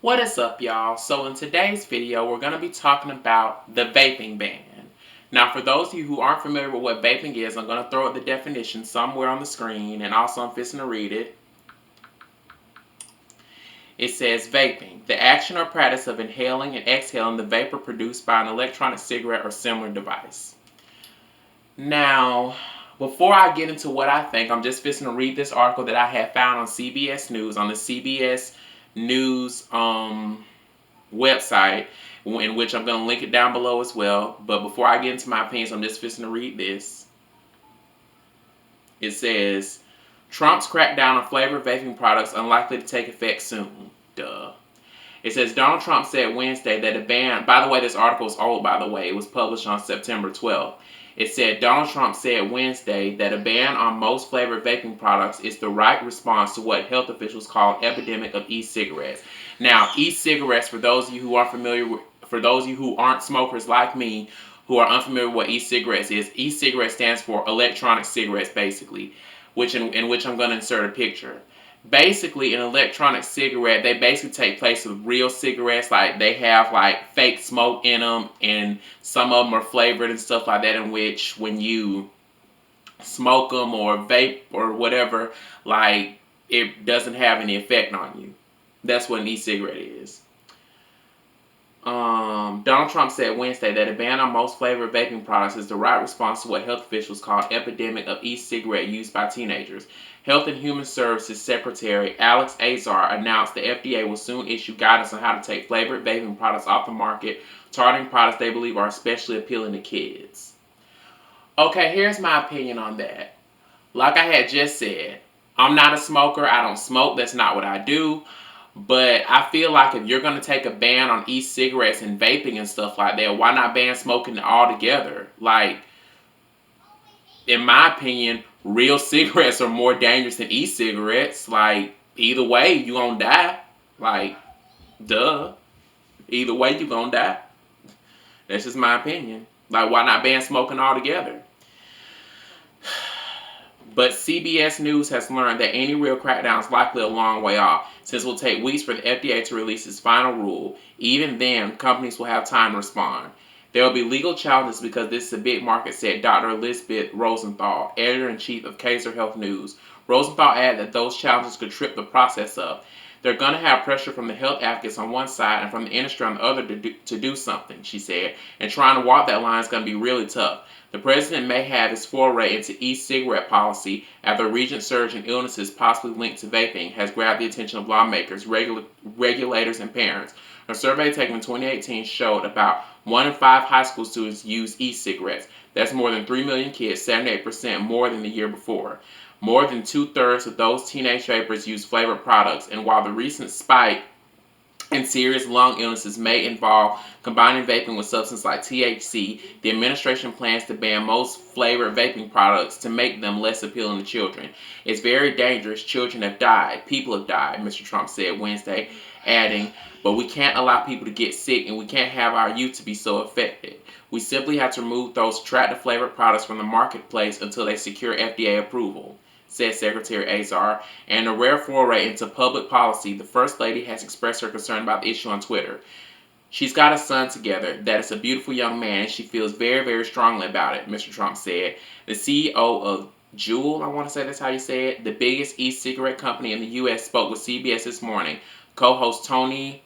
What is up, y'all? So in today's video, we're going to be talking about the vaping ban. Now, for those of you who aren't familiar with what vaping is, I'm going to throw out the definition somewhere on the screen, and also I'm fixing to read it. It says vaping, the action or practice of inhaling and exhaling the vapor produced by an electronic cigarette or similar device. Now, before I get into what I think, I'm just fixing to read this article that I had found on CBS News, on the CBS News website, in which I'm going to link it down below as well. But before I get into my opinions, I'm just fixing to read this. It says, Trump's crackdown on flavored vaping products unlikely to take effect soon. Duh. It says Donald Trump said Wednesday that a ban, by the way, this article is old, by the way. It was published on September 12th. It said Donald Trump said Wednesday that a ban on most flavored vaping products is the right response to what health officials call an epidemic of e-cigarettes. Now, e-cigarettes, for those of you who aren't familiar with, for those of you who aren't smokers like me, who are unfamiliar with what e-cigarettes is, e-cigarette stands for electronic cigarettes, basically, in which I'm going to insert a picture. Basically, an electronic cigarette, they basically take place of real cigarettes. Like, they have like fake smoke in them, and some of them are flavored and stuff like that, in which when you smoke them or vape or whatever, like, it doesn't have any effect on you. That's what an e-cigarette is. Donald Trump said Wednesday that a ban on most flavored vaping products is the right response to what health officials call an epidemic of e-cigarette use by teenagers. Health and Human Services Secretary Alex Azar announced the FDA will soon issue guidance on how to take flavored vaping products off the market, targeting products they believe are especially appealing to kids. Okay, here's my opinion on that. Like I had just said, I'm not a smoker. I don't smoke. That's not what I do. But I feel like if you're going to take a ban on e-cigarettes and vaping and stuff like that, why not ban smoking altogether? Like, in my opinion, real cigarettes are more dangerous than e-cigarettes. Like, either way, you gonna die. Like, duh. Either way, you gonna die. That's just my opinion. Like, why not ban smoking altogether? But CBS News has learned that any real crackdown is likely a long way off, since it will take weeks for the FDA to release its final rule. Even then, companies will have time to respond. There will be legal challenges because this is a big market, said Dr. Elizabeth Rosenthal, editor-in-chief of Kaiser Health News. Rosenthal added that those challenges could trip the process up. They're going to have pressure from the health advocates on one side and from the industry on the other to do something, she said, and trying to walk that line is going to be really tough. The president may have his foray into e-cigarette policy after a recent surge in illnesses possibly linked to vaping has grabbed the attention of lawmakers, regulators, and parents. A survey taken in 2018 showed about 1 in 5 high school students use e-cigarettes. That's more than 3 million kids, 78% more than the year before. More than 2/3 of those teenage vapers use flavored products, and while the recent spike and serious lung illnesses may involve combining vaping with substances like THC, the administration plans to ban most flavored vaping products to make them less appealing to children. It's very dangerous. Children have died. People have died, Mr. Trump said Wednesday, adding, but we can't allow people to get sick and we can't have our youth to be so affected. We simply have to remove those attractive flavored products from the marketplace until they secure FDA approval, said Secretary Azar. And a rare foray into public policy, the First Lady has expressed her concern about the issue on Twitter. She's got a son together that is a beautiful young man, and she feels very, very strongly about it, Mr. Trump said. The CEO of Juul, I want to say that's how you say it, the biggest e-cigarette company in the U.S., spoke with CBS this morning. Co-host Tony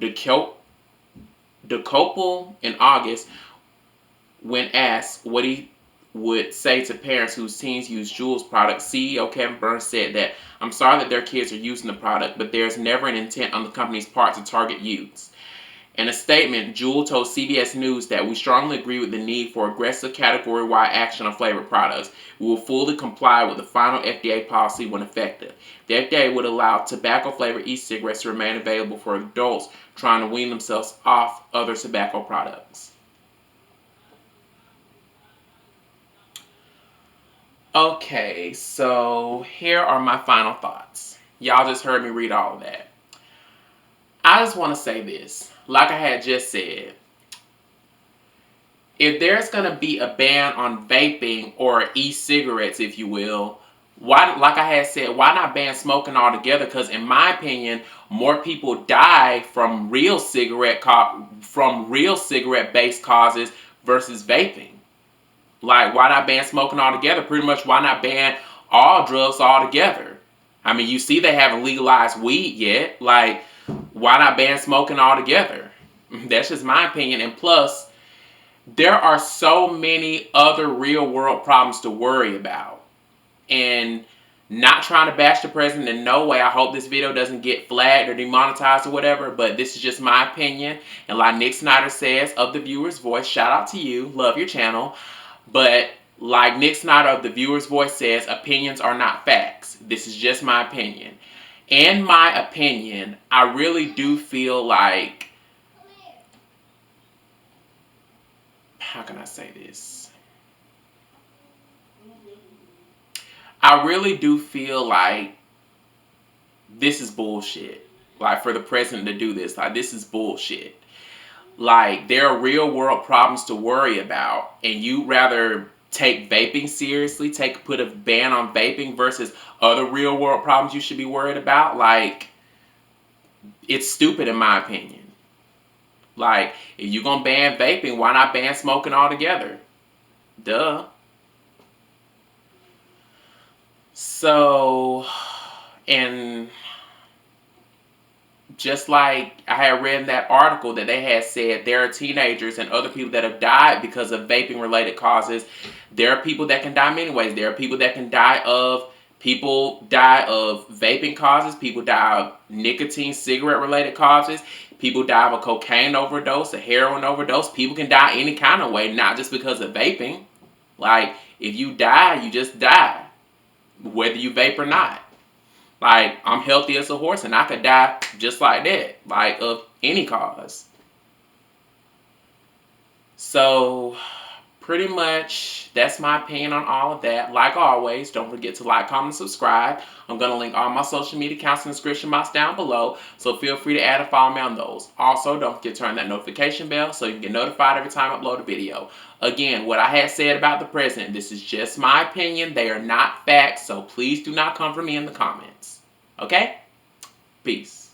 DeCopel in August, when asked what he would say to parents whose teens use Juul's product, CEO Kevin Burns said that, I'm sorry that their kids are using the product, but there's never an intent on the company's part to target youths. In a statement, Juul told CBS News that we strongly agree with the need for aggressive category-wide action on flavored products. We will fully comply with the final FDA policy when effective. The FDA would allow tobacco-flavored e-cigarettes to remain available for adults trying to wean themselves off other tobacco products. Okay, so here are my final thoughts. Y'all just heard me read all of that. I just want to say this. Like I had just said, if there's going to be a ban on vaping or e-cigarettes, if you will, Why, like I had said, why not ban smoking altogether? Because in my opinion, more people die from real cigarette based causes versus vaping. Like, why not ban smoking altogether? Pretty much, why not ban all drugs altogether? I mean, you see they haven't legalized weed yet. Like, why not ban smoking altogether? That's just my opinion. And plus, there are so many other real world problems to worry about. And not trying to bash the president in no way. I hope this video doesn't get flagged or demonetized or whatever, but this is just my opinion. And like Nick Snyder says, of the viewer's voice, shout out to you, love your channel. But like Nick Snyder of the viewer's voice says, opinions are not facts. This is just my opinion. In my opinion, I really do feel like, how can I say this? I really do feel like this is bullshit. Like, for the president to do this, like, this is bullshit. Like, there are real world problems to worry about, and you rather take vaping seriously, put a ban on vaping versus other real world problems you should be worried about. Like, it's stupid in my opinion. Like, if you're gonna ban vaping, why not ban smoking altogether? Duh. So, and just like I had read in that article that they had said there are teenagers and other people that have died because of vaping related causes. There are people that can die many ways. There are people that can die of vaping causes, people die of nicotine cigarette related causes, people die of a cocaine overdose, a heroin overdose. People can die any kind of way, not just because of vaping. Like, if you die, you just die, whether you vape or not. Like, I'm healthy as a horse and I could die just like that, like, of any cause. So, pretty much, that's my opinion on all of that. Like always, don't forget to like, comment, and subscribe. I'm going to link all my social media accounts in the description box down below, so feel free to add and follow me on those. Also, don't forget to turn that notification bell so you can get notified every time I upload a video. Again, what I had said about the president, this is just my opinion. They are not facts, so please do not come for me in the comments. Okay? Peace.